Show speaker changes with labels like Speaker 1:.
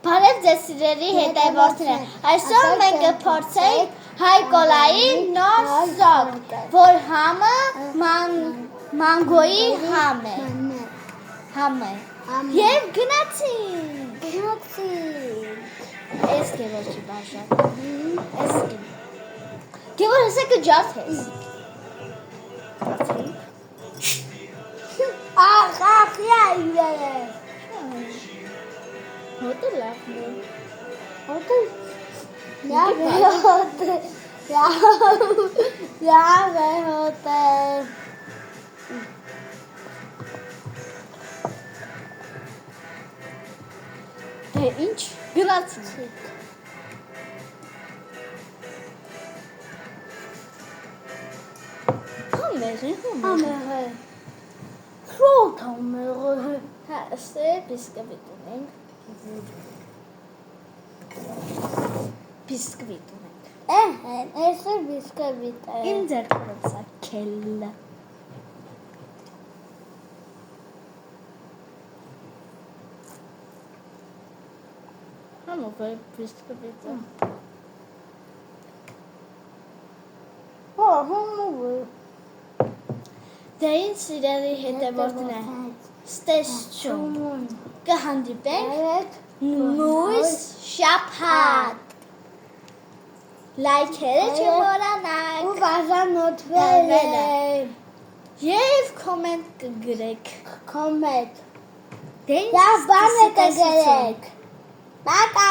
Speaker 1: Բարև ձեզ սիրելի հետևորդներ, այսօր մենք կփորձենք հայ կոլայի նոր սոկ, որ համը մանգոյի համ է, և գնացինք, ես գևորչի բաժան, գևոր հսա կջարդես, ախ, յայ, Հոտը լավն է, հոտը լավ է հոտը, դե ինչ գնացինք, համեղ է, շոտ համեղ է, հաստե բիսկվիտ ունենք, Բիսկվիտ ունենք, այսօր բիսկվիտ է, իմ ձեռքով սա քելը, համով է բիսկվիտը, համով է, դե ինձ սիրելի հետևորդներ, ստեսություն, կհանդիպենք նույս շաբաթ, լայքերը չմոռանաք, ու բաժանորդվել և կոմենտ կգրեք, լավ բան կգրեք, Պակա